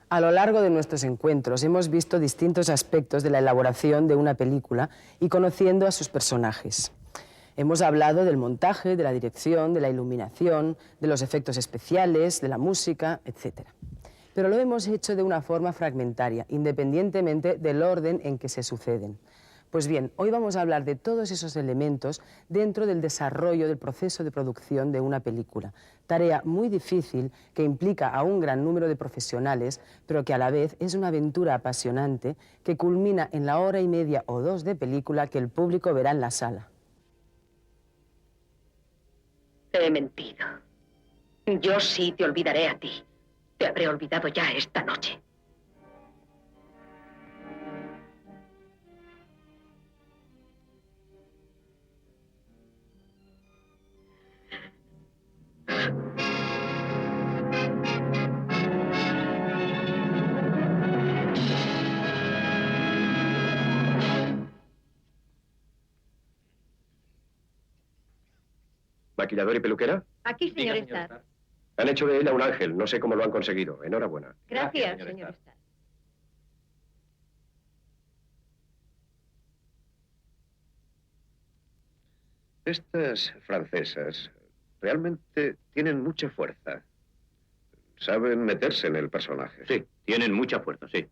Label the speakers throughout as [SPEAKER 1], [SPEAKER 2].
[SPEAKER 1] A lo largo de nuestros encuentros hemos visto distintos aspectos de la elaboración de una película y conociendo a sus personajes. Hemos hablado del montaje, de la dirección, de la iluminación, de los efectos especiales, de la música, etc. Pero lo hemos hecho de una forma fragmentaria, independientemente del orden en que se suceden. Pues bien, hoy vamos a hablar de todos esos elementos dentro del desarrollo del proceso de producción de una película. Tarea muy difícil que implica a un gran número de profesionales, pero que a la vez es una aventura apasionante que culmina en la hora y media o dos de película que el público verá en la sala.
[SPEAKER 2] Te he mentido. Yo sí te olvidaré a ti. Te habré olvidado ya esta noche.
[SPEAKER 3] ¿Maquillador y peluquera?
[SPEAKER 2] Aquí, señor Starr.
[SPEAKER 3] Han hecho de ella un ángel. No sé cómo lo han conseguido. Enhorabuena.
[SPEAKER 2] Gracias, señor Starr.
[SPEAKER 3] Estas francesas realmente tienen mucha fuerza. Saben meterse en el personaje.
[SPEAKER 4] Sí, tienen mucha fuerza, sí.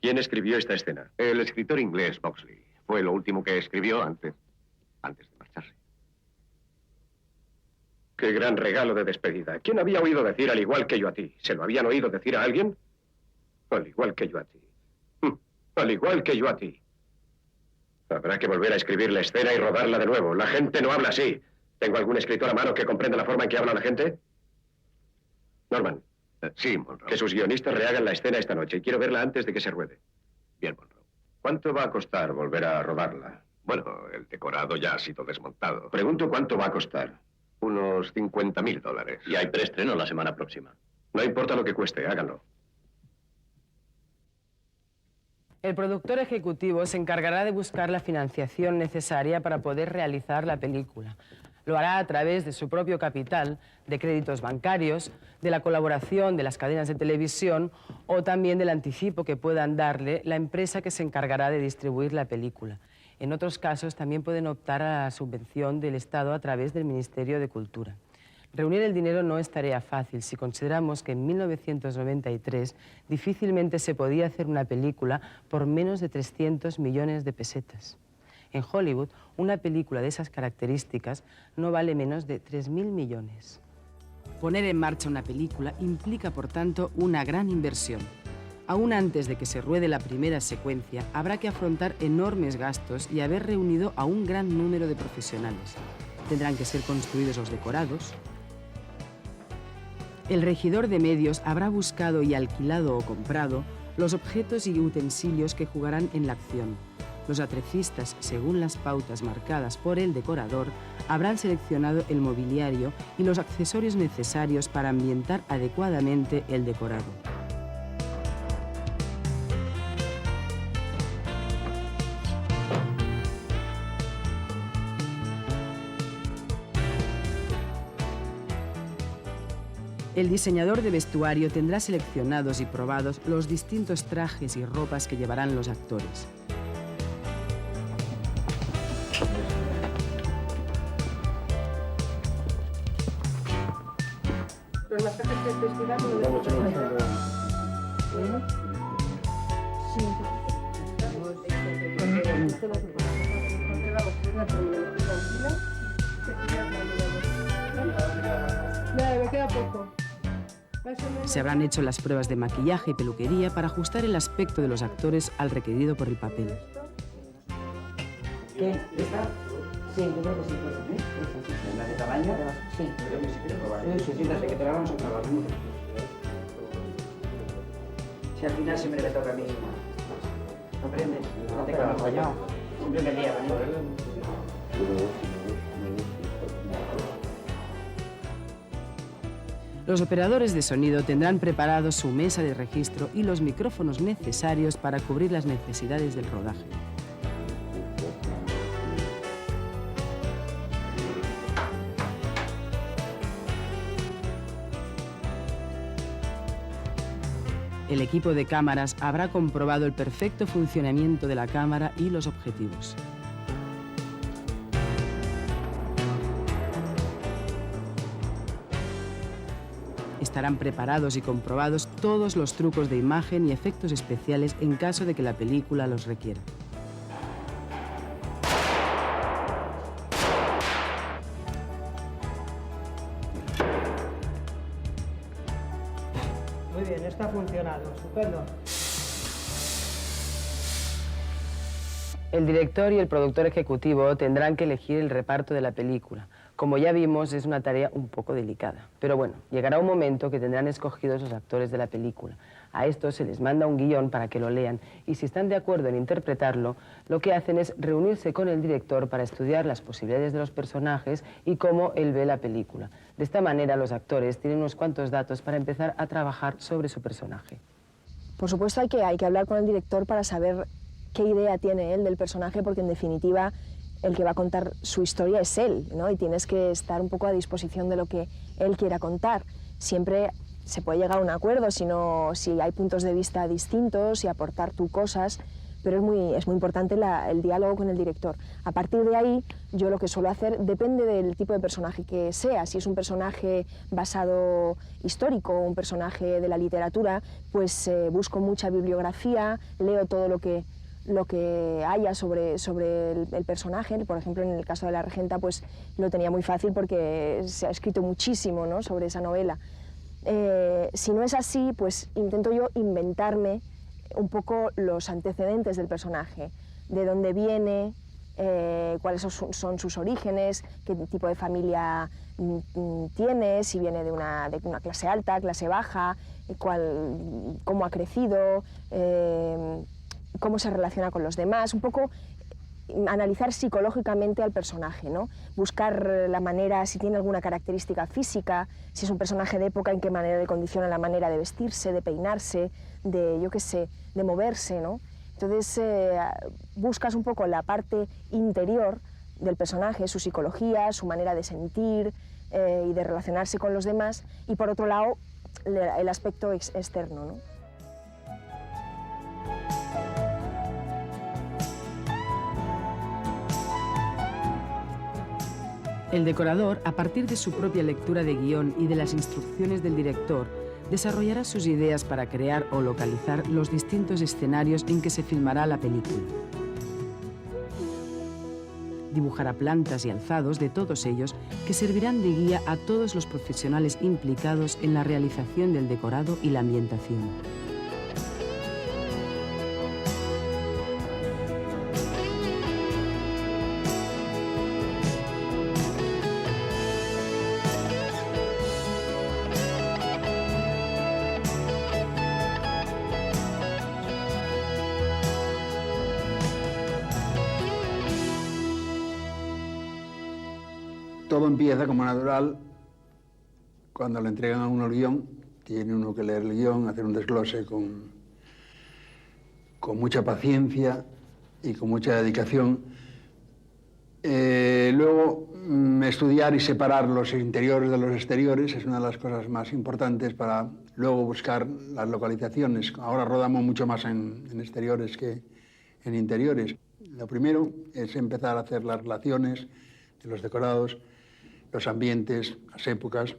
[SPEAKER 3] ¿Quién escribió esta escena?
[SPEAKER 4] El escritor inglés Boxley. Fue lo último que escribió antes de marcharse.
[SPEAKER 3] ¡Qué gran regalo de despedida! ¿Quién había oído decir al igual que yo a ti? ¿Se lo habían oído decir a alguien? Al igual que yo a ti. Al igual que yo a ti. Habrá que volver a escribir la escena y rodarla de nuevo. La gente no habla así. ¿Tengo algún escritor a mano que comprenda la forma en que habla la gente? Norman.
[SPEAKER 4] Sí, Monroe.
[SPEAKER 3] Que sus guionistas rehagan la escena esta noche. Quiero verla antes de que se ruede.
[SPEAKER 4] Bien, Monroe.
[SPEAKER 3] ¿Cuánto va a costar volver a rodarla?
[SPEAKER 4] Bueno, el decorado ya ha sido desmontado.
[SPEAKER 3] Pregunto cuánto va a costar.
[SPEAKER 4] Unos $50.000. Y hay preestreno la semana próxima.
[SPEAKER 3] No importa lo que cueste, háganlo.
[SPEAKER 1] El productor ejecutivo se encargará de buscar la financiación necesaria para poder realizar la película. Lo hará a través de su propio capital, de créditos bancarios, de la colaboración de las cadenas de televisión o también del anticipo que puedan darle la empresa que se encargará de distribuir la película. En otros casos también pueden optar a la subvención del Estado a través del Ministerio de Cultura. Reunir el dinero no es tarea fácil si consideramos que en 1993 difícilmente se podía hacer una película por menos de 300 millones de pesetas. En Hollywood, una película de esas características no vale menos de 3.000 millones. Poner en marcha una película implica, por tanto, una gran inversión. Aún antes de que se ruede la primera secuencia, habrá que afrontar enormes gastos y haber reunido a un gran número de profesionales. Tendrán que ser construidos los decorados. El regidor de medios habrá buscado y alquilado o comprado los objetos y utensilios que jugarán en la acción. Los atrecistas, según las pautas marcadas por el decorador, habrán seleccionado el mobiliario y los accesorios necesarios para ambientar adecuadamente el decorado. El diseñador de vestuario tendrá seleccionados y probados los distintos trajes y ropas que llevarán los actores. Los masajes de festival me queda poco. Se habrán hecho las pruebas de maquillaje y peluquería para ajustar el aspecto de los actores al requerido por el papel.
[SPEAKER 5] ¿Qué? ¿Esta? Sí, yo creo que sí. ¿La de tamaño? Sí. Sí, desde que te la vamos a probar. Si al final siempre me toca a mí. ¿Comprendes? No te conozco yo. Siempre me lía, ¿no?
[SPEAKER 1] Los operadores de sonido tendrán preparado su mesa de registro y los micrófonos necesarios para cubrir las necesidades del rodaje. El equipo de cámaras habrá comprobado el perfecto funcionamiento de la cámara y los objetivos. Estarán preparados y comprobados todos los trucos de imagen y efectos especiales en caso de que la película los requiera.
[SPEAKER 6] Muy bien, esto ha funcionado, estupendo.
[SPEAKER 1] El director y el productor ejecutivo tendrán que elegir el reparto de la película. Como ya vimos, es una tarea un poco delicada. Pero bueno, llegará un momento que tendrán escogidos los actores de la película. A estos se les manda un guión para que lo lean y si están de acuerdo en interpretarlo, lo que hacen es reunirse con el director para estudiar las posibilidades de los personajes y cómo él ve la película. De esta manera, los actores tienen unos cuantos datos para empezar a trabajar sobre su personaje.
[SPEAKER 7] Por supuesto, hay que hablar con el director para saber qué idea tiene él del personaje, porque en definitiva el que va a contar su historia es él, ¿no? Y tienes que estar un poco a disposición de lo que él quiera contar. Siempre se puede llegar a un acuerdo si hay puntos de vista distintos y aportar tú cosas, pero es muy importante el diálogo con el director. A partir de ahí, yo lo que suelo hacer depende del tipo de personaje que sea. Si es un personaje basado histórico o un personaje de la literatura, pues busco mucha bibliografía, leo todo lo que haya sobre el personaje. Por ejemplo, en el caso de La Regenta, pues lo tenía muy fácil porque se ha escrito muchísimo, ¿no?, sobre esa novela. Si no es así, pues intento yo inventarme un poco los antecedentes del personaje, de dónde viene, cuáles son sus orígenes, qué tipo de familia tiene, si viene de una clase alta, clase baja, cómo ha crecido, cómo se relaciona con los demás, un poco analizar psicológicamente al personaje, ¿no? Buscar la manera, si tiene alguna característica física, si es un personaje de época, en qué manera le condiciona la manera de vestirse, de peinarse, de, yo qué sé, de moverse, ¿no? Entonces buscas un poco la parte interior del personaje, su psicología, su manera de sentir y de relacionarse con los demás, y por otro lado el aspecto externo, ¿no?
[SPEAKER 1] El decorador, a partir de su propia lectura de guión y de las instrucciones del director, desarrollará sus ideas para crear o localizar los distintos escenarios en que se filmará la película. Dibujará plantas y alzados de todos ellos que servirán de guía a todos los profesionales implicados en la realización del decorado y la ambientación.
[SPEAKER 8] Todo empieza como natural cuando le entregan a uno el guión. Tiene uno que leer el guión, hacer un desglose con mucha paciencia y con mucha dedicación. Luego, estudiar y separar los interiores de los exteriores es una de las cosas más importantes para luego buscar las localizaciones. Ahora rodamos mucho más en exteriores que en interiores. Lo primero es empezar a hacer las relaciones de los decorados, los ambientes, las épocas,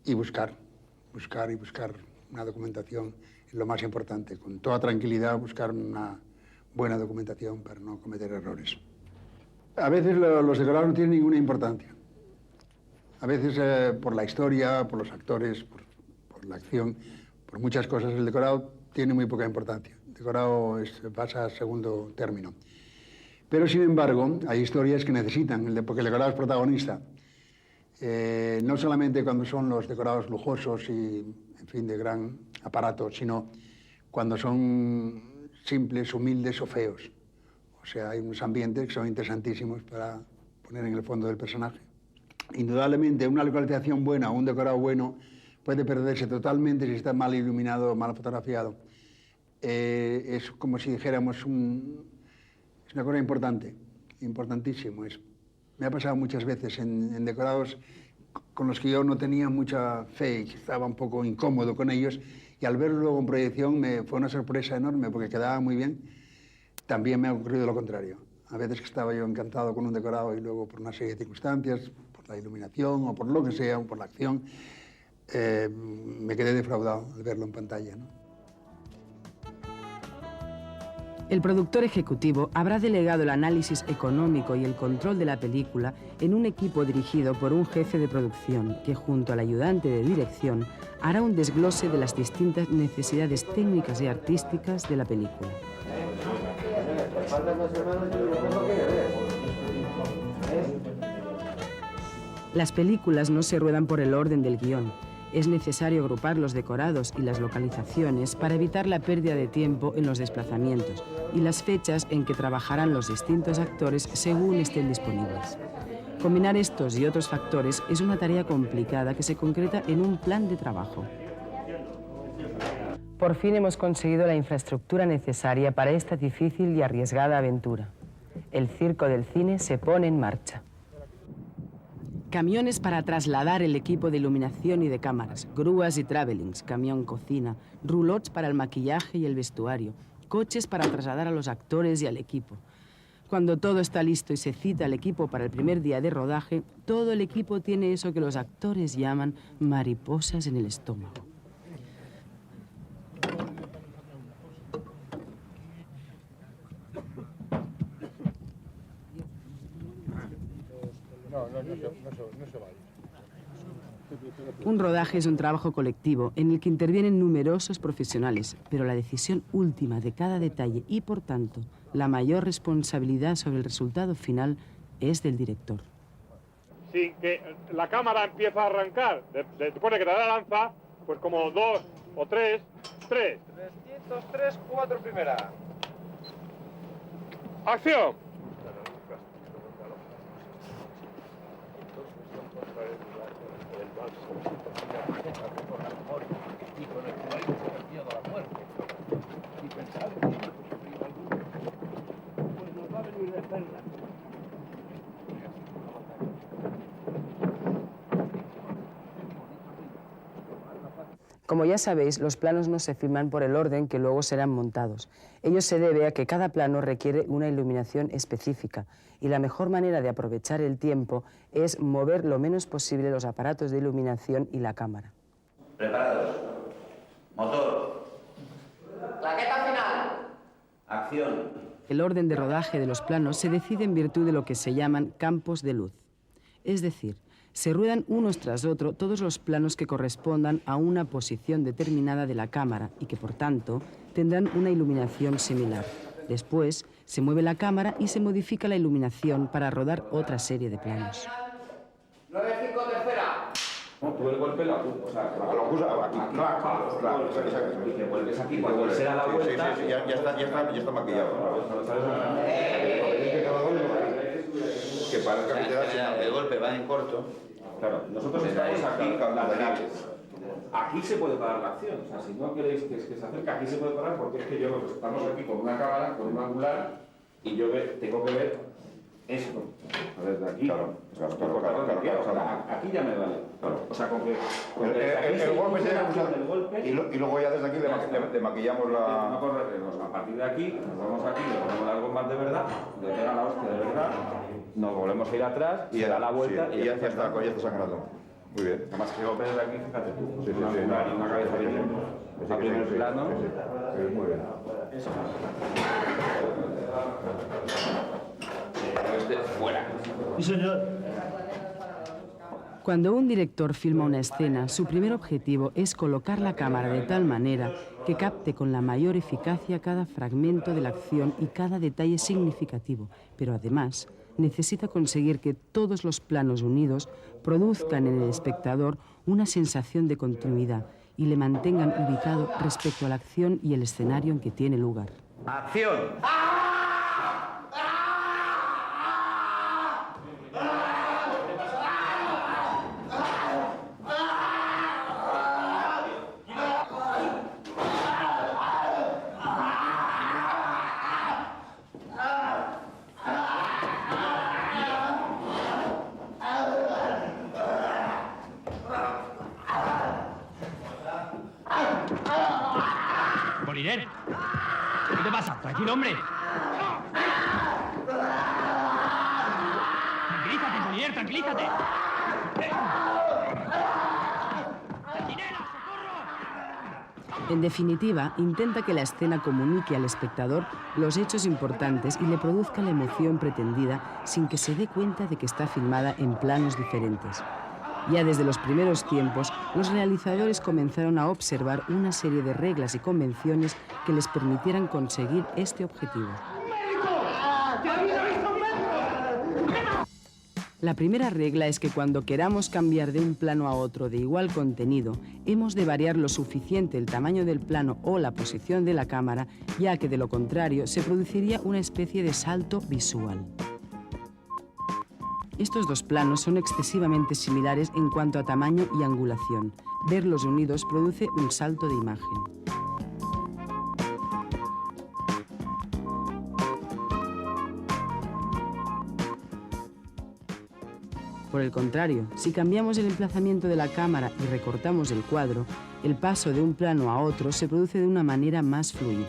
[SPEAKER 8] y buscar una documentación es lo más importante. Con toda tranquilidad buscar una buena documentación para no cometer errores. A veces los decorados no tienen ninguna importancia. A veces por la historia, por los actores, por la acción, por muchas cosas, el decorado tiene muy poca importancia. El decorado pasa a segundo término. Pero, sin embargo, hay historias que necesitan, porque el decorado es protagonista. No solamente cuando son los decorados lujosos y, en fin, de gran aparato, sino cuando son simples, humildes o feos. O sea, hay unos ambientes que son interesantísimos para poner en el fondo del personaje. Indudablemente, una localización buena o un decorado bueno puede perderse totalmente si está mal iluminado o mal fotografiado. Es como si dijéramos es una cosa importante, importantísimo. Me ha pasado muchas veces en decorados con los que yo no tenía mucha fe y estaba un poco incómodo con ellos, y al verlo luego en proyección fue una sorpresa enorme porque quedaba muy bien. También me ha ocurrido lo contrario. A veces que estaba yo encantado con un decorado y luego por una serie de circunstancias, por la iluminación o por lo que sea, o por la acción, me quedé defraudado al verlo en pantalla, ¿no?
[SPEAKER 1] El productor ejecutivo habrá delegado el análisis económico y el control de la película en un equipo dirigido por un jefe de producción que, junto al ayudante de dirección, hará un desglose de las distintas necesidades técnicas y artísticas de la película. Las películas no se ruedan por el orden del guión. Es necesario agrupar los decorados y las localizaciones para evitar la pérdida de tiempo en los desplazamientos y las fechas en que trabajarán los distintos actores según estén disponibles. Combinar estos y otros factores es una tarea complicada que se concreta en un plan de trabajo. Por fin hemos conseguido la infraestructura necesaria para esta difícil y arriesgada aventura. El circo del cine se pone en marcha. Camiones para trasladar el equipo de iluminación y de cámaras, grúas y travelings, camión cocina, roulots para el maquillaje y el vestuario, coches para trasladar a los actores y al equipo. Cuando todo está listo y se cita al equipo para el primer día de rodaje, todo el equipo tiene eso que los actores llaman mariposas en el estómago. Un rodaje es un trabajo colectivo en el que intervienen numerosos profesionales, pero la decisión última de cada detalle y, por tanto, la mayor responsabilidad sobre el resultado final es del director.
[SPEAKER 9] Sin que la cámara empiece a arrancar, después de que te da la lanza, pues como 2 o 3, 3. 303, 4 primera. ¡Acción!
[SPEAKER 1] Como ya sabéis, los planos no se filman por el orden que luego serán montados. Ello se debe a que cada plano requiere una iluminación específica y la mejor manera de aprovechar el tiempo es mover lo menos posible los aparatos de iluminación y la cámara.
[SPEAKER 10] Preparados. Motor.
[SPEAKER 5] Claqueta final.
[SPEAKER 10] Acción.
[SPEAKER 1] El orden de rodaje de los planos se decide en virtud de lo que se llaman campos de luz. Es decir, se ruedan unos tras otro todos los planos que correspondan a una posición determinada de la cámara y que, por tanto, tendrán una iluminación similar. Después, se mueve la cámara y se modifica la iluminación para rodar otra serie de planos.
[SPEAKER 5] 9-5 tercera.
[SPEAKER 11] Tú el golpe lo acusas aquí, claro, y te vuelves aquí, cuando se da la vuelta...
[SPEAKER 12] Sí, ya está maquillado. Que parezca que te das...
[SPEAKER 10] El golpe va en corto.
[SPEAKER 11] Claro, nosotros estamos aquí laterales. Aquí se puede parar la acción, o sea, si no queréis que se acerque, aquí se puede parar porque es que estamos aquí con una cámara, con un angular, y yo tengo que ver esto. Desde aquí,
[SPEAKER 12] claro.
[SPEAKER 11] Aquí ya me vale. Claro. O sea, con que
[SPEAKER 12] el golpe se
[SPEAKER 11] el golpe
[SPEAKER 12] y luego ya desde aquí le maquillamos la...
[SPEAKER 11] No corregimos. A partir de aquí, nos vamos aquí, le ponemos algo más de verdad, le pega la hostia de verdad, nos volvemos a ir atrás, y da la vuelta
[SPEAKER 12] y ya está sangrando. Muy bien.
[SPEAKER 11] Además que golpe desde aquí, fíjate tú.
[SPEAKER 12] Sí,
[SPEAKER 11] una cabeza viniendo. A primer plano.
[SPEAKER 12] Muy bien.
[SPEAKER 10] Fuera.
[SPEAKER 6] Sí, señor.
[SPEAKER 1] Cuando un director filma una escena, su primer objetivo es colocar la cámara de tal manera que capte con la mayor eficacia cada fragmento de la acción y cada detalle significativo, pero además necesita conseguir que todos los planos unidos produzcan en el espectador una sensación de continuidad y le mantengan ubicado respecto a la acción y el escenario en que tiene lugar.
[SPEAKER 10] ¡Acción!
[SPEAKER 13] Moliner. ¿Qué te pasa? Tranquilo, hombre. Tranquilízate, Moliner, tranquilízate.
[SPEAKER 1] En definitiva, intenta que la escena comunique al espectador los hechos importantes y le produzca la emoción pretendida sin que se dé cuenta de que está filmada en planos diferentes. Ya desde los primeros tiempos, los realizadores comenzaron a observar una serie de reglas y convenciones que les permitieran conseguir este objetivo. La primera regla es que cuando queramos cambiar de un plano a otro de igual contenido, hemos de variar lo suficiente el tamaño del plano o la posición de la cámara, ya que de lo contrario se produciría una especie de salto visual. Estos dos planos son excesivamente similares en cuanto a tamaño y angulación. Verlos unidos produce un salto de imagen. Por el contrario, si cambiamos el emplazamiento de la cámara y recortamos el cuadro, el paso de un plano a otro se produce de una manera más fluida.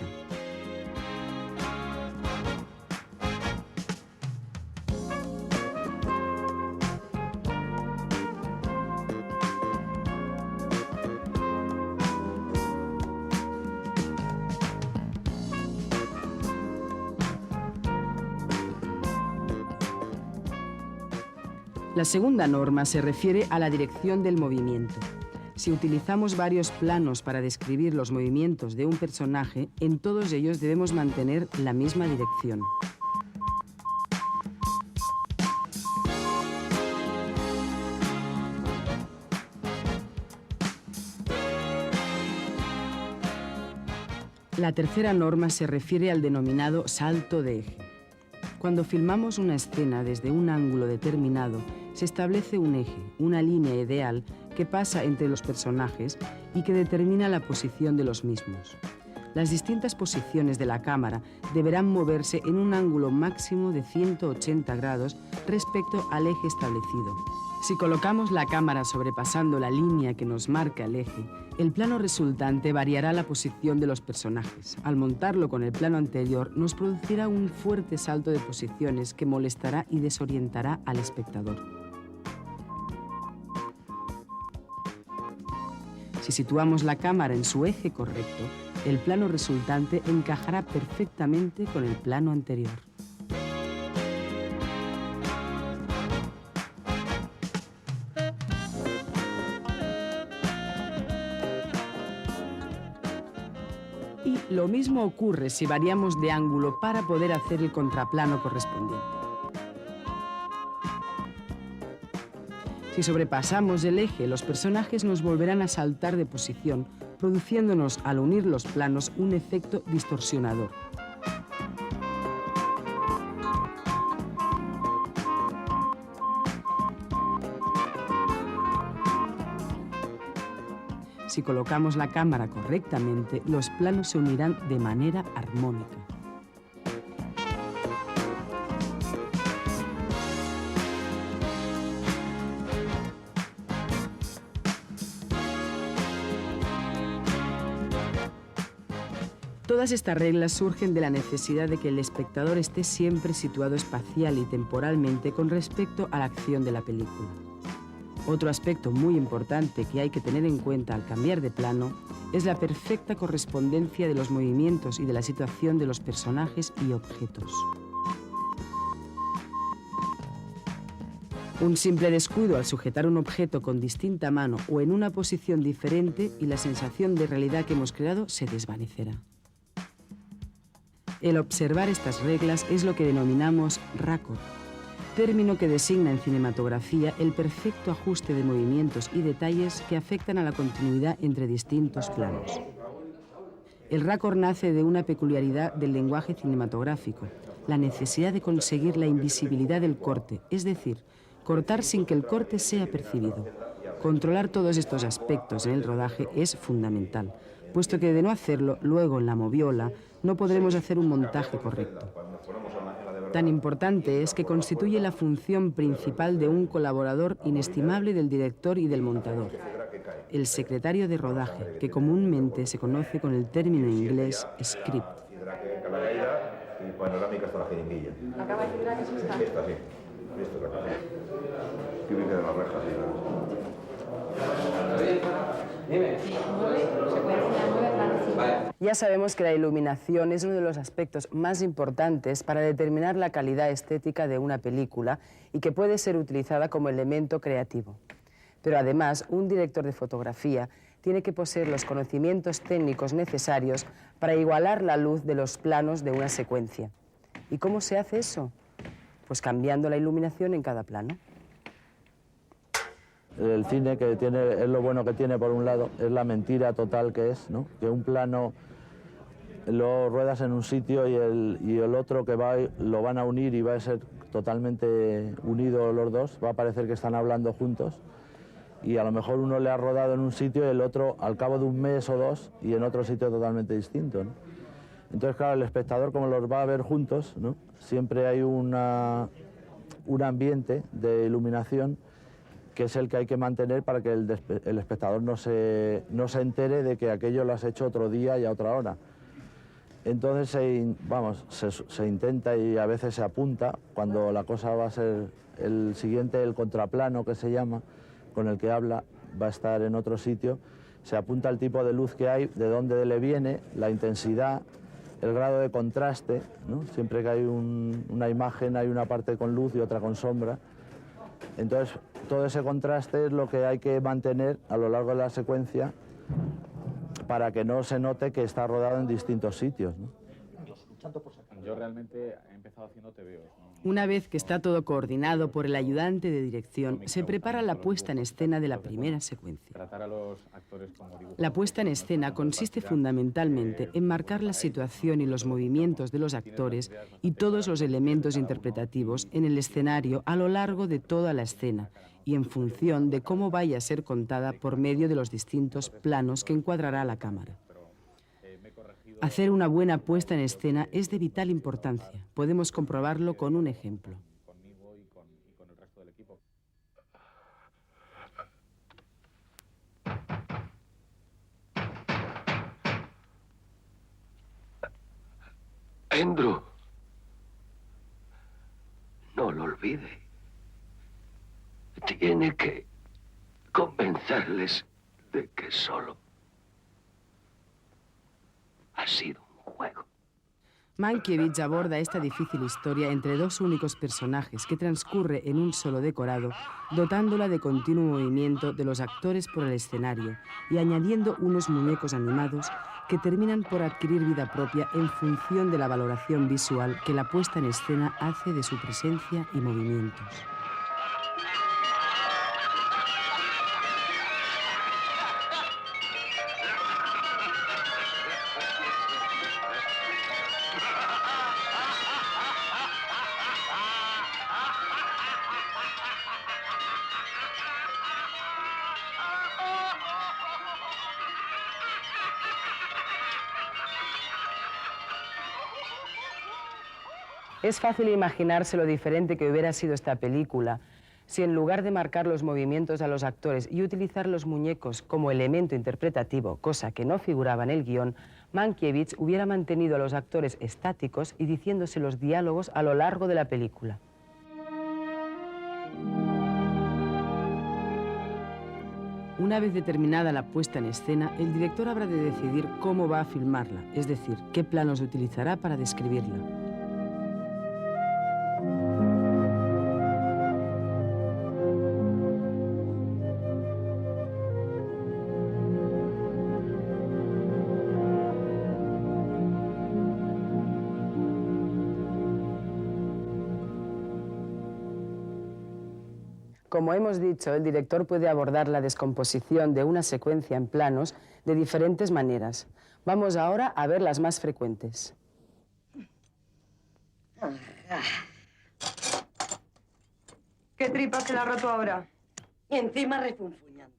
[SPEAKER 1] La segunda norma se refiere a la dirección del movimiento. Si utilizamos varios planos para describir los movimientos de un personaje, en todos ellos debemos mantener la misma dirección. La tercera norma se refiere al denominado salto de eje. Cuando filmamos una escena desde un ángulo determinado, se establece un eje, una línea ideal que pasa entre los personajes y que determina la posición de los mismos. Las distintas posiciones de la cámara deberán moverse en un ángulo máximo de 180 grados respecto al eje establecido. Si colocamos la cámara sobrepasando la línea que nos marca el eje, el plano resultante variará la posición de los personajes. Al montarlo con el plano anterior, nos producirá un fuerte salto de posiciones que molestará y desorientará al espectador. Si situamos la cámara en su eje correcto, el plano resultante encajará perfectamente con el plano anterior. Y lo mismo ocurre si variamos de ángulo para poder hacer el contraplano correspondiente. Si sobrepasamos el eje, los personajes nos volverán a saltar de posición, produciéndonos, al unir los planos, un efecto distorsionador. Si colocamos la cámara correctamente, los planos se unirán de manera armónica. Todas estas reglas surgen de la necesidad de que el espectador esté siempre situado espacial y temporalmente con respecto a la acción de la película. Otro aspecto muy importante que hay que tener en cuenta al cambiar de plano es la perfecta correspondencia de los movimientos y de la situación de los personajes y objetos. Un simple descuido al sujetar un objeto con distinta mano o en una posición diferente y la sensación de realidad que hemos creado se desvanecerá. El observar estas reglas es lo que denominamos raccord, término que designa en cinematografía el perfecto ajuste de movimientos y detalles que afectan a la continuidad entre distintos planos. El raccord nace de una peculiaridad del lenguaje cinematográfico, la necesidad de conseguir la invisibilidad del corte, es decir, cortar sin que el corte sea percibido. Controlar todos estos aspectos en el rodaje es fundamental, puesto que de no hacerlo, luego en la moviola no podremos hacer un montaje correcto. Tan importante es que constituye la función principal de un colaborador inestimable del director y del montador. el secretario de rodaje, que comúnmente se conoce con el término inglés script.
[SPEAKER 12] Y panorámica hasta la jeringuilla.
[SPEAKER 7] ¿La cama de Cidra que es esta?
[SPEAKER 12] Esta, sí. Esta es la cama. Aquí viene de las rejas, sí, claro.
[SPEAKER 1] Ya sabemos que la iluminación es uno de los aspectos más importantes para determinar la calidad estética de una película y que puede ser utilizada como elemento creativo. Pero además, un director de fotografía tiene que poseer los conocimientos técnicos necesarios para igualar la luz de los planos de una secuencia. ¿Y cómo se hace eso? Pues cambiando la iluminación en cada plano.
[SPEAKER 14] El cine que tiene, es lo bueno que tiene por un lado, es la mentira total que es, ¿no? Que un plano lo ruedas en un sitio y el otro que va lo van a unir y va a ser totalmente unidos los dos, va a parecer que están hablando juntos. Y a lo mejor uno le ha rodado en un sitio y el otro al cabo de un mes o dos y en otro sitio totalmente distinto, ¿no? Entonces, claro, el espectador, como los va a ver juntos, ¿no? Siempre hay un ambiente de iluminación que es el que hay que mantener para que el espectador no se entere de que aquello lo has hecho otro día y a otra hora. Entonces, se intenta y a veces se apunta, cuando la cosa va a ser el siguiente, el contraplano que se llama, con el que habla, va a estar en otro sitio, se apunta el tipo de luz que hay, de dónde le viene, la intensidad, el grado de contraste, ¿no? Siempre que hay una imagen hay una parte con luz y otra con sombra. Entonces, todo ese contraste es lo que hay que mantener a lo largo de la secuencia para que no se note que está rodado en distintos sitios, ¿no?
[SPEAKER 11] Yo realmente he empezado haciendo tebeos, ¿no?
[SPEAKER 1] Una vez que está todo coordinado por el ayudante de dirección, se prepara la puesta en escena de la primera secuencia. La puesta en escena consiste fundamentalmente en marcar la situación y los movimientos de los actores y todos los elementos interpretativos en el escenario a lo largo de toda la escena y en función de cómo vaya a ser contada por medio de los distintos planos que encuadrará la cámara. Hacer una buena puesta en escena es de vital importancia. Podemos comprobarlo con un ejemplo.
[SPEAKER 3] Andrew, no lo olvide. Tiene que convencerles de que solo ha sido un juego.
[SPEAKER 1] Mankiewicz aborda esta difícil historia entre dos únicos personajes que transcurre en un solo decorado, dotándola de continuo movimiento de los actores por el escenario y añadiendo unos muñecos animados que terminan por adquirir vida propia en función de la valoración visual que la puesta en escena hace de su presencia y movimientos. Es fácil imaginarse lo diferente que hubiera sido esta película si en lugar de marcar los movimientos a los actores y utilizar los muñecos como elemento interpretativo, cosa que no figuraba en el guión, Mankiewicz hubiera mantenido a los actores estáticos y diciéndose los diálogos a lo largo de la película. Una vez determinada la puesta en escena, el director habrá de decidir cómo va a filmarla, es decir, qué planos utilizará para describirla. Como hemos dicho, el director puede abordar la descomposición de una secuencia en planos de diferentes maneras. Vamos ahora a ver las más frecuentes.
[SPEAKER 15] ¿Qué tripa se la ha roto ahora? Y encima refunfuñando.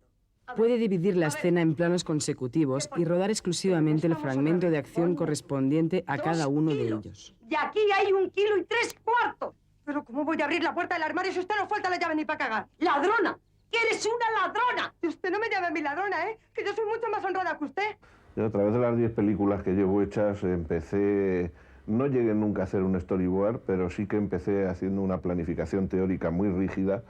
[SPEAKER 1] Puede dividir la escena en planos consecutivos y rodar exclusivamente el fragmento de acción correspondiente a cada uno de ellos.
[SPEAKER 15] Y aquí hay 1 kilo y 3 cuartos. Pero ¿cómo voy a abrir la puerta del armario si usted no falta la llave ni para cagar? ¡Ladrona! ¡Que eres una ladrona! Y usted no me llame mi ladrona, ¿eh? Que yo soy mucho más honrada que usted.
[SPEAKER 12] Yo a través de las 10 películas que llevo hechas empecé... No llegué nunca a hacer un storyboard, pero sí que empecé haciendo una planificación teórica muy rígida,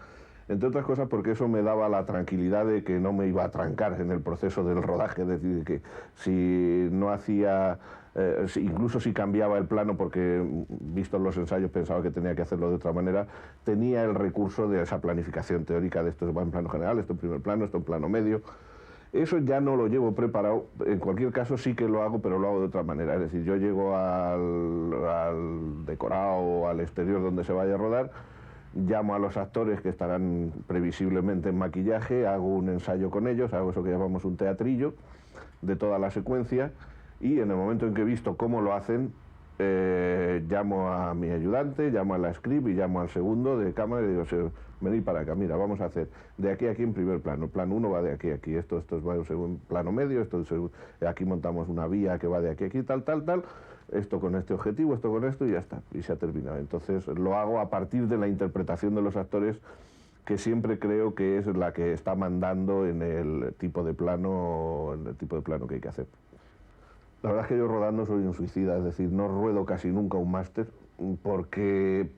[SPEAKER 12] entre otras cosas porque eso me daba la tranquilidad de que no me iba a trancar en el proceso del rodaje, es decir, que si no hacía... incluso si cambiaba el plano, porque visto los ensayos pensaba que tenía que hacerlo de otra manera, tenía el recurso de esa planificación teórica de esto va en plano general, esto en primer plano, esto en plano medio. Eso ya no lo llevo preparado, en cualquier caso sí que lo hago, pero lo hago de otra manera. Es decir, yo llego al decorado o al exterior donde se vaya a rodar, llamo a los actores que estarán previsiblemente en maquillaje, hago un ensayo con ellos, hago eso que llamamos un teatrillo de toda la secuencia, y en el momento en que he visto cómo lo hacen, llamo a mi ayudante, llamo a la script y llamo al segundo de cámara y digo, venid para acá, mira, vamos a hacer de aquí a aquí en primer plano, plano 1 va de aquí a aquí, esto va en plano medio, aquí montamos una vía que va de aquí a aquí, tal, esto con este objetivo, esto con esto y ya está, y se ha terminado. Entonces lo hago a partir de la interpretación de los actores, que siempre creo que es la que está mandando en el tipo de plano que hay que hacer. La verdad es que yo rodando soy un suicida, es decir, no ruedo casi nunca un máster porque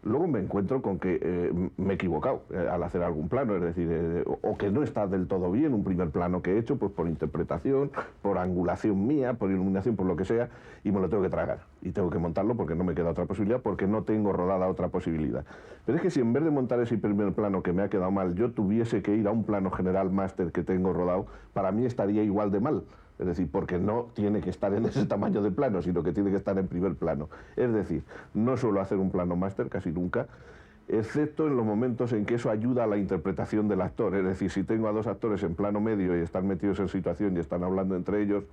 [SPEAKER 12] luego me encuentro con que me he equivocado al hacer algún plano, es decir, o que no está del todo bien un primer plano que he hecho, pues por interpretación, por angulación mía, por iluminación, por lo que sea, y me lo tengo que tragar. Y tengo que montarlo porque no me queda otra posibilidad, porque no tengo rodada otra posibilidad. Pero es que si en vez de montar ese primer plano que me ha quedado mal, yo tuviese que ir a un plano general máster que tengo rodado, para mí estaría igual de mal. Es decir, porque no tiene que estar en ese tamaño de plano, sino que tiene que estar en primer plano. Es decir, no suelo hacer un plano máster casi nunca, excepto en los momentos en que eso ayuda a la interpretación del actor. Es decir, si tengo a dos actores en plano medio y están metidos en situación y están hablando entre ellos,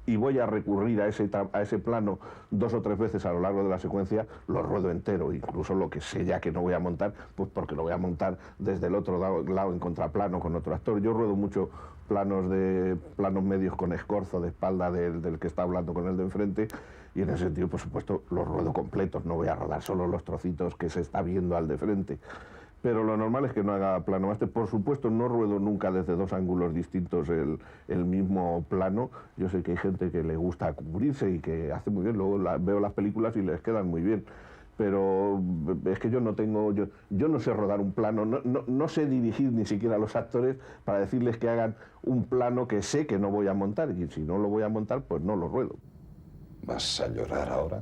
[SPEAKER 12] y voy a recurrir a ese plano 2 o 3 veces a lo largo de la secuencia, lo ruedo entero, incluso lo que sé ya que no voy a montar, pues porque lo voy a montar desde el otro lado en contraplano con otro actor. Yo ruedo mucho planos medios con escorzo de espalda del que está hablando con el de enfrente, y en ese sentido, por supuesto, los ruedo completos, no voy a rodar solo los trocitos que se está viendo al de frente. Pero lo normal es que no haga plano máster. Por supuesto, no ruedo nunca desde 2 ángulos distintos el mismo plano. Yo sé que hay gente que le gusta cubrirse y que hace muy bien, luego veo las películas y les quedan muy bien. Pero es que yo no sé rodar un plano, no sé dirigir ni siquiera a los actores para decirles que hagan un plano que sé que no voy a montar, y si no lo voy a montar, pues no lo ruedo.
[SPEAKER 16] ¿Vas a llorar ahora,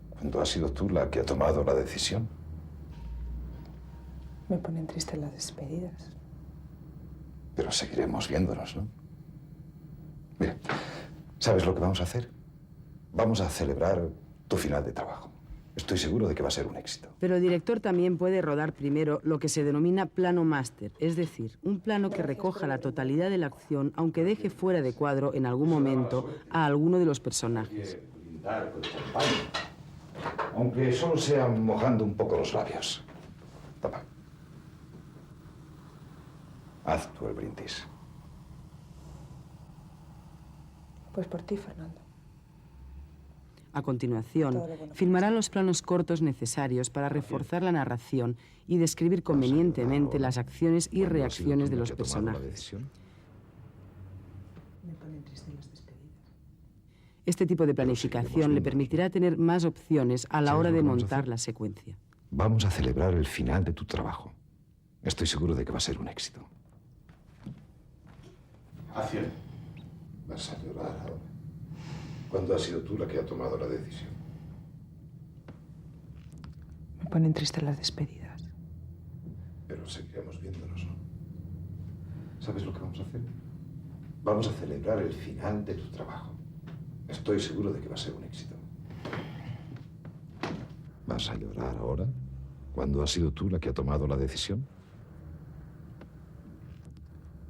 [SPEAKER 16] cuando has sido tú la que ha tomado la decisión?
[SPEAKER 7] Me ponen tristes las despedidas.
[SPEAKER 16] Pero seguiremos viéndonos, ¿no? Mira, ¿sabes lo que vamos a hacer? Vamos a celebrar tu final de trabajo. Estoy seguro de que va a ser un éxito.
[SPEAKER 1] Pero el director también puede rodar primero lo que se denomina plano máster, es decir, un plano que recoja la totalidad de la acción, aunque deje fuera de cuadro en algún momento a alguno de los personajes.
[SPEAKER 16] Brindar con champán, aunque solo sea mojando un poco los labios. Toma. Haz tú el brindis.
[SPEAKER 7] Pues por ti, Fernando.
[SPEAKER 1] A continuación, filmarán los planos cortos necesarios para reforzar la narración y describir convenientemente las acciones y reacciones de los personajes. Este tipo de planificación le permitirá tener más opciones a la hora de montar la secuencia.
[SPEAKER 16] Vamos a celebrar el final de tu trabajo. Estoy seguro de que va a ser un éxito.
[SPEAKER 12] Acción.
[SPEAKER 16] Vas a llorar ahora, cuando has sido tú la que ha tomado la decisión.
[SPEAKER 7] Me ponen tristes las despedidas.
[SPEAKER 16] Pero seguiremos viéndonos, ¿no? ¿Sabes lo que vamos a hacer? Vamos a celebrar el final de tu trabajo. Estoy seguro de que va a ser un éxito. ¿Vas a llorar ahora, cuando has sido tú la que ha tomado la decisión?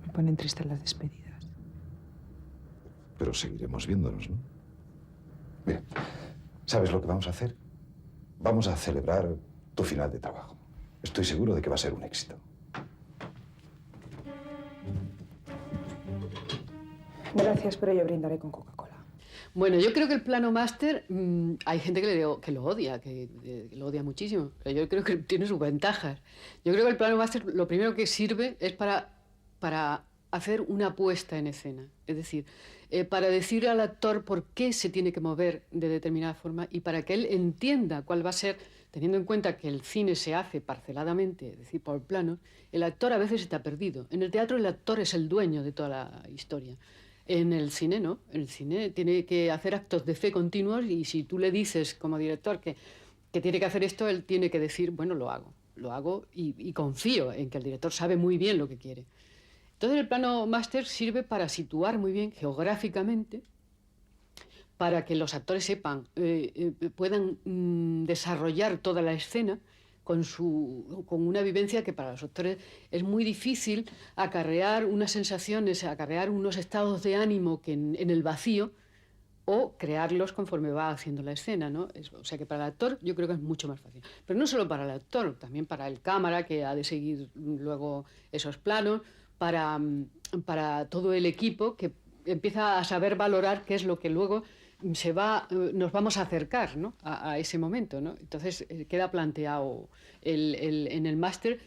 [SPEAKER 7] Me ponen tristes las despedidas.
[SPEAKER 16] Pero seguiremos viéndonos, ¿no? Mira, ¿sabes lo que vamos a hacer? Vamos a celebrar tu final de trabajo. Estoy seguro de que va a ser un éxito.
[SPEAKER 7] Gracias, pero yo brindaré con Coca-Cola.
[SPEAKER 17] Bueno, yo creo que el plano máster, hay gente que lo odia, que lo odia muchísimo, pero yo creo que tiene sus ventajas. Yo creo que el plano máster lo primero que sirve es para hacer una puesta en escena, es decir, para decir al actor por qué se tiene que mover de determinada forma y para que él entienda cuál va a ser, teniendo en cuenta que el cine se hace parceladamente, es decir, por planos, el actor a veces está perdido. En el teatro el actor es el dueño de toda la historia. En el cine no, en el cine tiene que hacer actos de fe continuos y si tú le dices como director que tiene que hacer esto, él tiene que decir, bueno, lo hago y confío en que el director sabe muy bien lo que quiere. Entonces el plano máster sirve para situar muy bien geográficamente, para que los actores sepan, puedan desarrollar toda la escena con una vivencia que para los actores es muy difícil acarrear unas sensaciones, acarrear unos estados de ánimo que en el vacío o crearlos conforme va haciendo la escena, ¿no? O sea que para el actor yo creo que es mucho más fácil. Pero no solo para el actor, también para el cámara que ha de seguir luego esos planos, para todo el equipo que empieza a saber valorar qué es lo que luego nos vamos a acercar, ¿no? a ese momento, ¿no? Entonces queda planteado en el máster,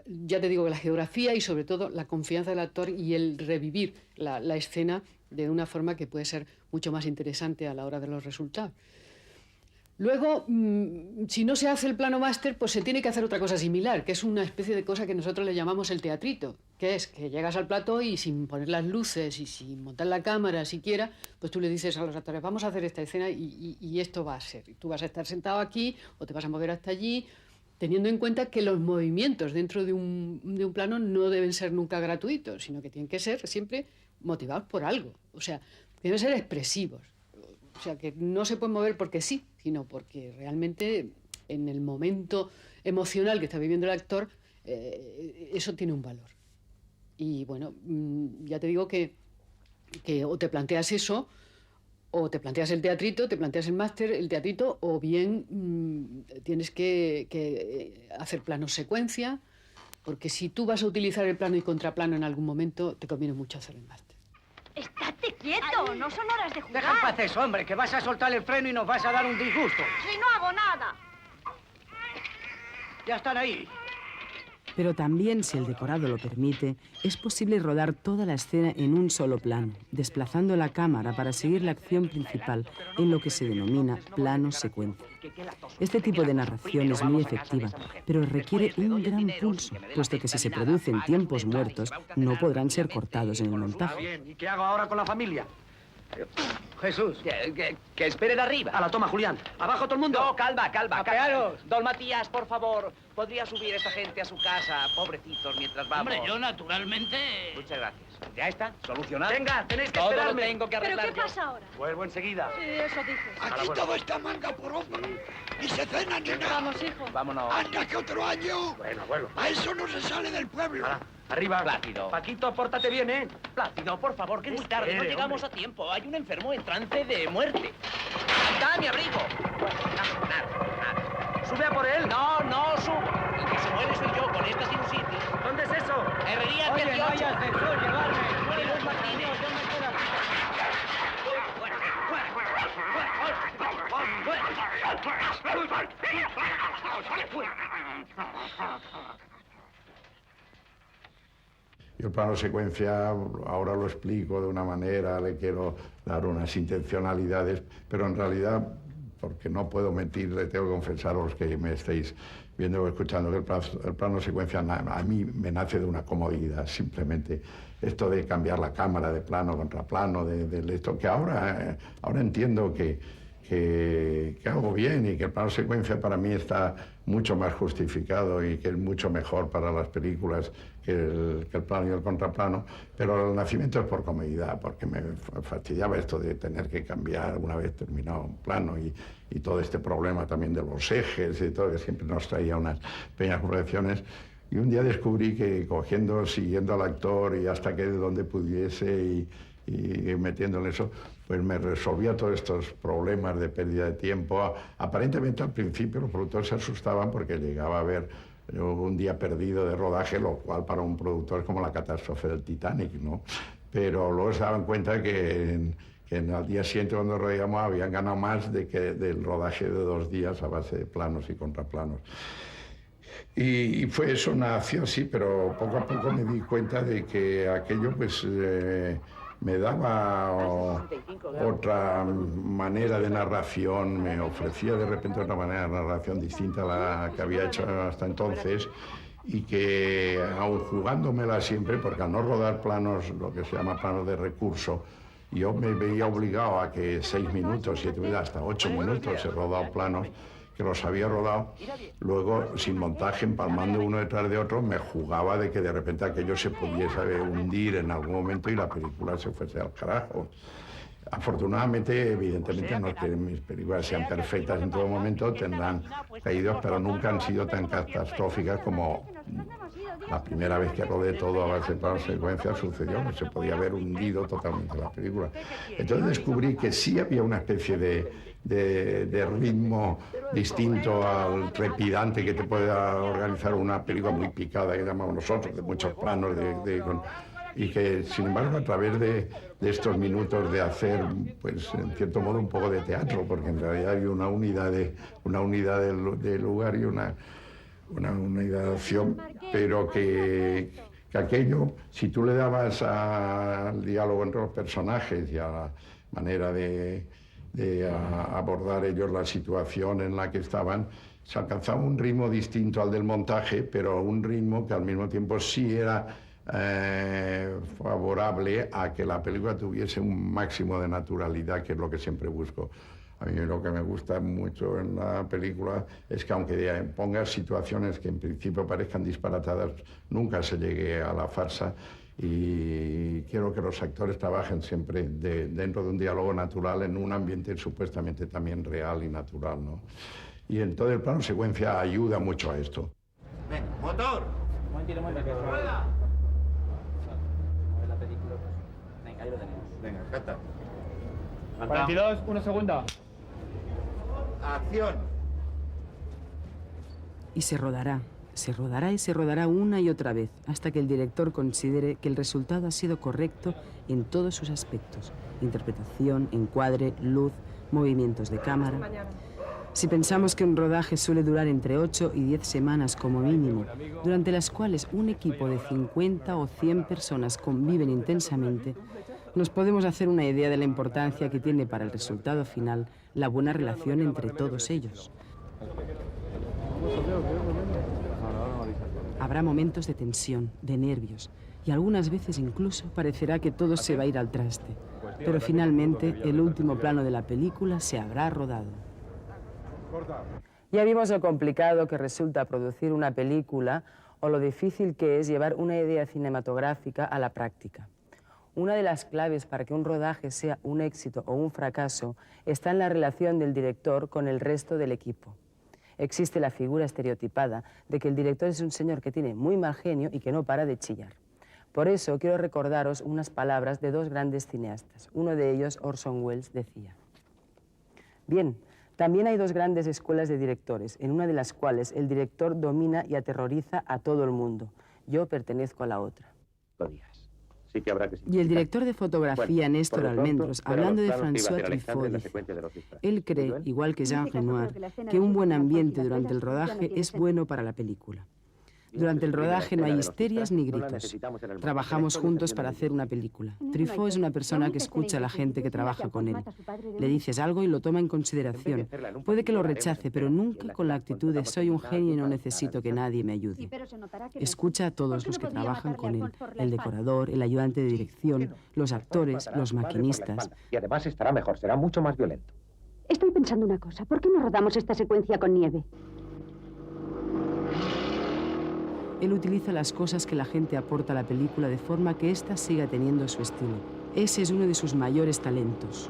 [SPEAKER 17] ya te digo, la geografía y sobre todo la confianza del actor y el revivir la escena de una forma que puede ser mucho más interesante a la hora de los resultados. Luego, si no se hace el plano máster, pues se tiene que hacer otra cosa similar, que es una especie de cosa que nosotros le llamamos el teatrito, que es que llegas al plató y sin poner las luces y sin montar la cámara siquiera, pues tú le dices a los actores, vamos a hacer esta escena y esto va a ser. Y tú vas a estar sentado aquí o te vas a mover hasta allí, teniendo en cuenta que los movimientos dentro de un plano no deben ser nunca gratuitos, sino que tienen que ser siempre motivados por algo, o sea, deben ser expresivos. O sea, que no se puede mover porque sí, sino porque realmente en el momento emocional que está viviendo el actor, eso tiene un valor. Y bueno, ya te digo que o te planteas eso, o te planteas el teatrito, te planteas el máster, el teatrito, o bien tienes que hacer planos secuencia, porque si tú vas a utilizar el plano y contraplano en algún momento, te conviene mucho hacer el máster.
[SPEAKER 15] ¡Estate quieto! No son horas de jugar.
[SPEAKER 5] Deja en paz eso, hombre, que vas a soltar el freno y nos vas a dar un disgusto.
[SPEAKER 15] ¡Si no hago nada!
[SPEAKER 5] Ya están ahí.
[SPEAKER 1] Pero también, si el decorado lo permite, es posible rodar toda la escena en un solo plano, desplazando la cámara para seguir la acción principal en lo que se denomina plano secuencia. Este tipo de narración es muy efectiva, pero requiere un gran pulso, puesto que si se producen tiempos muertos, no podrán ser cortados en el montaje.
[SPEAKER 5] ¿Y qué hago ahora con la familia? Jesús. Que espere de arriba. A la toma, Julián. Abajo todo el mundo.
[SPEAKER 10] No, calma.
[SPEAKER 5] Apearos.
[SPEAKER 10] Don Matías, por favor, ¿podría subir esta gente a su casa, pobrecitos, mientras vamos?
[SPEAKER 13] Hombre, yo naturalmente...
[SPEAKER 10] Muchas gracias. ¿Ya está? ¿Solucionado?
[SPEAKER 5] Venga, tenéis que
[SPEAKER 10] Todo
[SPEAKER 5] esperarme.
[SPEAKER 10] lo tengo que arreglar.
[SPEAKER 15] ¿Pero qué pasa ahora?
[SPEAKER 5] Vuelvo enseguida.
[SPEAKER 15] Sí, eso dices.
[SPEAKER 18] Aquí todo está manga por hombro. Ni se cena ni nada.
[SPEAKER 15] Vamos, hijo.
[SPEAKER 10] Vámonos.
[SPEAKER 18] Anda, que otro año.
[SPEAKER 5] Bueno, abuelo.
[SPEAKER 18] A eso no se sale del pueblo.
[SPEAKER 5] Arriba.
[SPEAKER 10] Plácido.
[SPEAKER 5] Paquito, pórtate bien, ¿eh?
[SPEAKER 10] Plácido, por favor, que es muy tarde. No
[SPEAKER 5] Espere,
[SPEAKER 10] llegamos
[SPEAKER 5] hombre.
[SPEAKER 10] a tiempo. Hay un enfermo en trance de muerte. ¡Anda, mi abrigo! Nada.
[SPEAKER 5] Sube a por él.
[SPEAKER 10] No subo. El que se muere soy yo con esta sinusitis.
[SPEAKER 5] ¿Dónde es eso?
[SPEAKER 10] Herrería
[SPEAKER 5] Oye,
[SPEAKER 10] 18.
[SPEAKER 5] no hay ascensor, llevarme.
[SPEAKER 10] Muere Luis Martínez.
[SPEAKER 12] Yo el plano secuencia ahora lo explico de una manera, le quiero dar unas intencionalidades, pero en realidad, porque no puedo mentir, le tengo que confesar a los que me estéis viendo o escuchando que el plano secuencia a mí me nace de una comodidad, simplemente esto de cambiar la cámara de plano contra plano, de esto que ahora entiendo que hago bien y que el plano secuencia para mí está mucho más justificado y que es mucho mejor para las películas que el plano y el contraplano, pero el nacimiento es por comodidad, porque me fastidiaba esto de tener que cambiar una vez terminado un plano y todo este problema también de los ejes y todo, que siempre nos traía unas pequeñas correcciones. Y un día descubrí que siguiendo al actor y hasta que donde pudiese y metiéndole eso, pues me resolvía todos estos problemas de pérdida de tiempo. Aparentemente al principio los productores se asustaban porque llegaba a ver un día perdido de rodaje, lo cual para un productor es como la catástrofe del Titanic, ¿no? Pero luego se daban cuenta que
[SPEAKER 19] que al día siguiente cuando rodamos habían ganado más del rodaje de 2 días a base de planos y contraplanos. Y fue eso, nació así, pero poco a poco me di cuenta de que aquello pues me daba otra manera de narración, me ofrecía de repente otra manera de narración distinta a la que había hecho hasta entonces, y que aun jugándomela siempre, porque al no rodar planos, lo que se llama planos de recurso, yo me veía obligado a que 6 minutos, 7 minutos, hasta 8 minutos he rodado planos que los había rodado, luego sin montaje, empalmando uno detrás de otro, me jugaba de que de repente aquello se pudiese hundir en algún momento y la película se fuese al carajo. Afortunadamente, evidentemente, no es que mis películas sean perfectas en todo momento, tendrán caídos, pero nunca han sido tan catastróficas como la primera vez que rodé todo a base de planos secuencias sucedió, que se podía haber hundido totalmente la película. Entonces descubrí que sí había una especie de ritmo distinto al trepidante que te puede organizar una película muy picada que llamamos nosotros, de muchos planos, y que sin embargo a través de estos minutos de hacer, pues en cierto modo un poco de teatro, porque en realidad hay una unidad de lugar y una unidad de acción, pero que aquello, si tú le dabas al diálogo entre los personajes y a la manera de abordar ellos la situación en la que estaban, se alcanzaba un ritmo distinto al del montaje, pero un ritmo que al mismo tiempo sí era favorable a que la película tuviese un máximo de naturalidad, que es lo que siempre busco. A mí lo que me gusta mucho en la película es que aunque pongas situaciones que en principio parezcan disparatadas, nunca se llegue a la farsa, y quiero que los actores trabajen siempre dentro de un diálogo natural en un ambiente supuestamente también real y natural, ¿no? Y entonces el plano secuencia ayuda mucho a esto.
[SPEAKER 18] Venga, motor.
[SPEAKER 5] Momentito, que rueda. La película, pues. Venga, ahí lo tenemos.
[SPEAKER 18] Venga, canta.
[SPEAKER 13] 42, 1 segundo.
[SPEAKER 18] Acción.
[SPEAKER 1] Y se rodará y se rodará una y otra vez, hasta que el director considere que el resultado ha sido correcto en todos sus aspectos: interpretación, encuadre, luz, movimientos de cámara. Si pensamos que un rodaje suele durar entre 8 y 10 semanas como mínimo, durante las cuales un equipo de 50 o 100 personas conviven intensamente, nos podemos hacer una idea de la importancia que tiene para el resultado final la buena relación entre todos ellos. Habrá momentos de tensión, de nervios, y algunas veces incluso parecerá que todo se va a ir al traste. Pero finalmente el último plano de la película se habrá rodado. Ya vimos lo complicado que resulta producir una película o lo difícil que es llevar una idea cinematográfica a la práctica. Una de las claves para que un rodaje sea un éxito o un fracaso está en la relación del director con el resto del equipo. Existe la figura estereotipada de que el director es un señor que tiene muy mal genio y que no para de chillar. Por eso quiero recordaros unas palabras de 2 grandes cineastas. Uno de ellos, Orson Welles, decía: bien, también hay 2 grandes escuelas de directores, en una de las cuales el director domina y aterroriza a todo el mundo. Yo pertenezco a la otra.
[SPEAKER 4] Sí que habrá que
[SPEAKER 1] y el director de fotografía, Néstor Almendros, hablando de François Truffaut, él cree, igual que Jean Renoir, que un buen ambiente durante el rodaje es bueno para la película. Durante el rodaje no hay histerias ni gritos. Trabajamos juntos para hacer una película. Truffaut es una persona que escucha a la gente que trabaja con él. Le dices algo y lo toma en consideración. Puede que lo rechace, pero nunca con la actitud de soy un genio y no necesito que nadie me ayude. Escucha a todos los que trabajan con él: el decorador, el ayudante de dirección, los actores, los maquinistas.
[SPEAKER 20] Y además estará mejor, será mucho más violento.
[SPEAKER 21] Estoy pensando una cosa. ¿Por qué no rodamos esta secuencia con nieve?
[SPEAKER 1] Él utiliza las cosas que la gente aporta a la película de forma que ésta siga teniendo su estilo. Ese es uno de sus mayores talentos.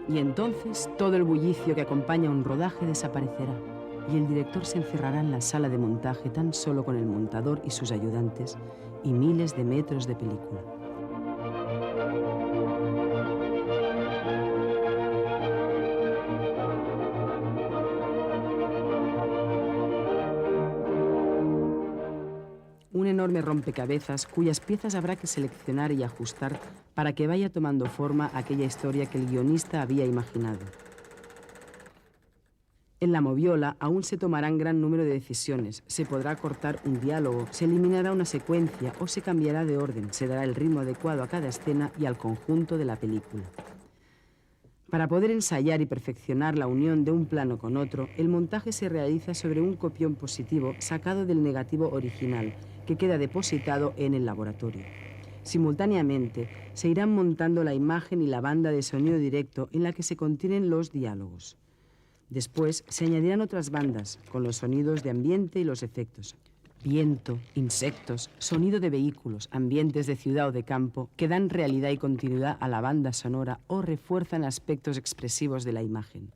[SPEAKER 1] Y entonces todo el bullicio que acompaña un rodaje desaparecerá. y el director se encerrará en la sala de montaje tan solo con el montador y sus ayudantes y miles de metros de película. Un enorme rompecabezas cuyas piezas habrá que seleccionar y ajustar para que vaya tomando forma aquella historia que el guionista había imaginado. En la moviola aún se tomarán gran número de decisiones, se podrá cortar un diálogo, se eliminará una secuencia o se cambiará de orden, se dará el ritmo adecuado a cada escena y al conjunto de la película. Para poder ensayar y perfeccionar la unión de un plano con otro, el montaje se realiza sobre un copión positivo sacado del negativo original, que queda depositado en el laboratorio. Simultáneamente, se irán montando la imagen y la banda de sonido directo en la que se contienen los diálogos. Después, se añadirán otras bandas, con los sonidos de ambiente y los efectos. Viento, insectos, sonido de vehículos, ambientes de ciudad o de campo, que dan realidad y continuidad a la banda sonora o refuerzan aspectos expresivos de la imagen.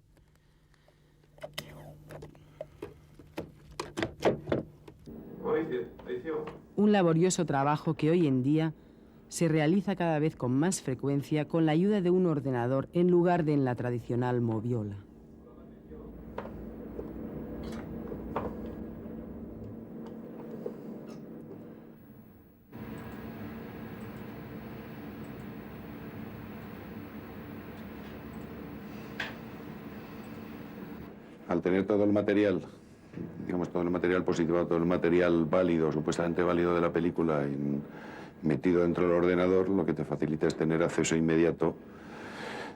[SPEAKER 1] Un laborioso trabajo que hoy en día se realiza cada vez con más frecuencia con la ayuda de un ordenador en lugar de en la tradicional moviola.
[SPEAKER 4] Al tener todo el material, digamos, todo el material positivo, todo el material válido, supuestamente válido de la película, metido dentro del ordenador, lo que te facilita es tener acceso inmediato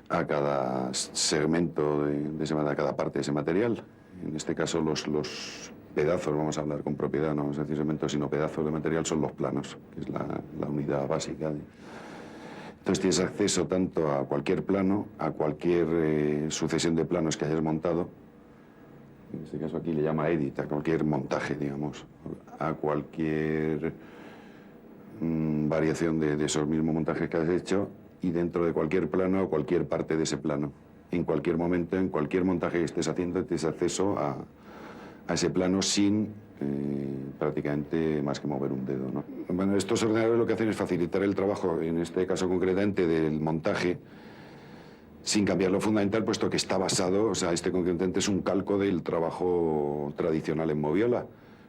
[SPEAKER 4] a cada segmento a cada parte de ese material. En este caso, los pedazos, vamos a hablar con propiedad, no vamos a decir segmentos, sino pedazos de material, son los planos, que es la unidad básica. Entonces tienes acceso tanto a cualquier plano, a cualquier sucesión de planos que hayas montado. En este caso aquí le llama edit, a cualquier montaje, digamos, a cualquier variación de esos mismos montajes que has hecho, y dentro de cualquier plano o cualquier parte de ese plano. En cualquier momento, en cualquier montaje que estés haciendo, tienes acceso a ese plano sin prácticamente más que mover un dedo, ¿no? Bueno, estos ordenadores lo que hacen es facilitar el trabajo, en este caso concretamente del montaje, sin cambiar lo fundamental, puesto que está basado, o sea, este concretamente es un calco del trabajo tradicional en moviola.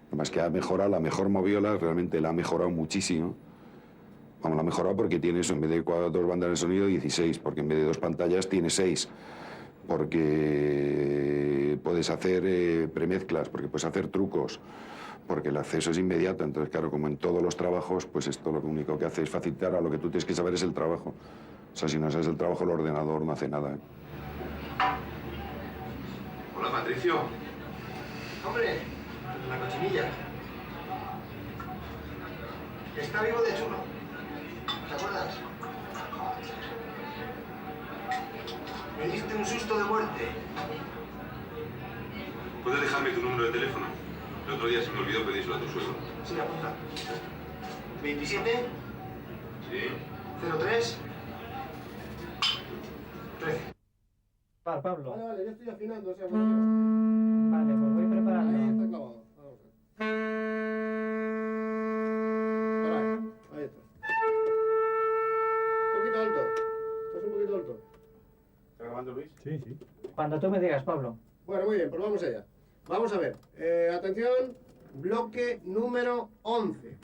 [SPEAKER 4] Además que ha mejorado, la mejor moviola realmente la ha mejorado muchísimo. Vamos, la ha mejorado porque tiene eso, en vez de 2 bandas de sonido, 16, porque en vez de 2 pantallas tiene 6, porque puedes hacer premezclas, porque puedes hacer trucos, porque el acceso es inmediato. Entonces, claro, como en todos los trabajos, pues esto lo único que hace es facilitar. A lo que tú tienes que saber es el trabajo. O sea, si no sabes el trabajo, el ordenador no hace nada. Hola, Patricio.
[SPEAKER 18] Hombre, la cochinilla. Está vivo de chulo. ¿Te acuerdas? Me diste un susto de muerte.
[SPEAKER 4] ¿Puedes dejarme tu número de teléfono? El otro día se me olvidó pedírselo a tu suegro.
[SPEAKER 18] Sí, apunta. 27.
[SPEAKER 4] Sí.
[SPEAKER 18] 03. 13.
[SPEAKER 6] Pablo.
[SPEAKER 18] Vale, ya estoy afinando, o sea,
[SPEAKER 6] Vale, pues voy preparando.
[SPEAKER 18] Ahí está clavado. Vamos a ver. Ahí está. Un poquito alto. Estás un poquito alto.
[SPEAKER 11] ¿Está grabando, Luis?
[SPEAKER 6] Sí. Cuando tú me digas, Pablo.
[SPEAKER 18] Bueno, muy bien, pues vamos allá. Vamos a ver. Atención, bloque número 11.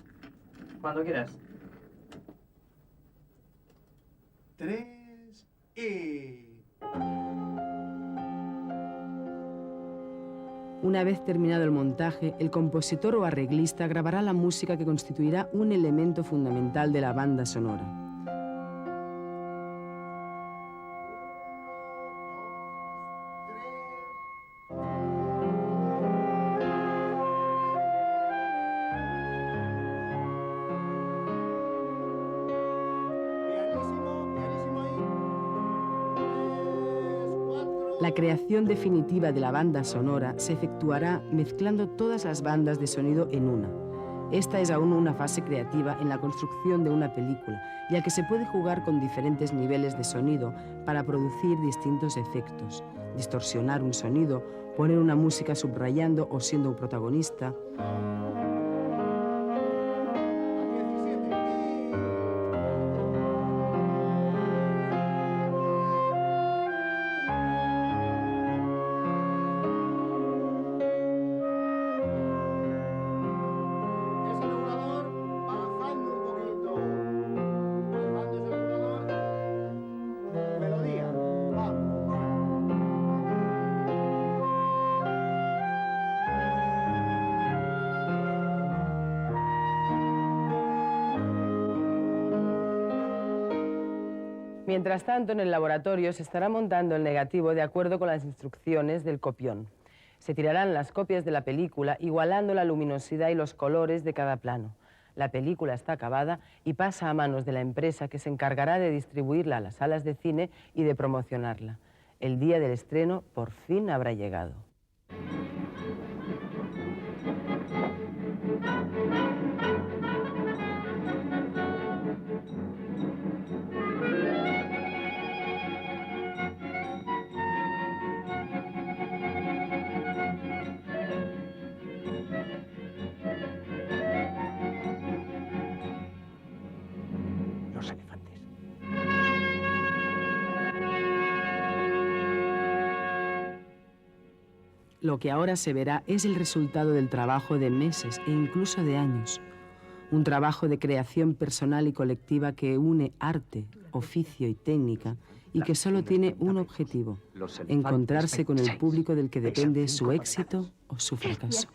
[SPEAKER 6] Cuando quieras.
[SPEAKER 18] 3 y...
[SPEAKER 1] Una vez terminado el montaje, el compositor o arreglista grabará la música que constituirá un elemento fundamental de la banda sonora. La creación definitiva de la banda sonora se efectuará mezclando todas las bandas de sonido en una. Esta es aún una fase creativa en la construcción de una película, ya que se puede jugar con diferentes niveles de sonido para producir distintos efectos, distorsionar un sonido, poner una música subrayando o siendo un protagonista. Mientras tanto, en el laboratorio se estará montando el negativo de acuerdo con las instrucciones del copión. Se tirarán las copias de la película, igualando la luminosidad y los colores de cada plano. La película está acabada y pasa a manos de la empresa que se encargará de distribuirla a las salas de cine y de promocionarla. El día del estreno por fin habrá llegado.
[SPEAKER 20] Los elefantes.
[SPEAKER 1] Lo que ahora se verá es el resultado del trabajo de meses e incluso de años. Un trabajo de creación personal y colectiva que une arte, oficio y técnica y que solo tiene un objetivo: encontrarse con el público del que depende su éxito o su fracaso.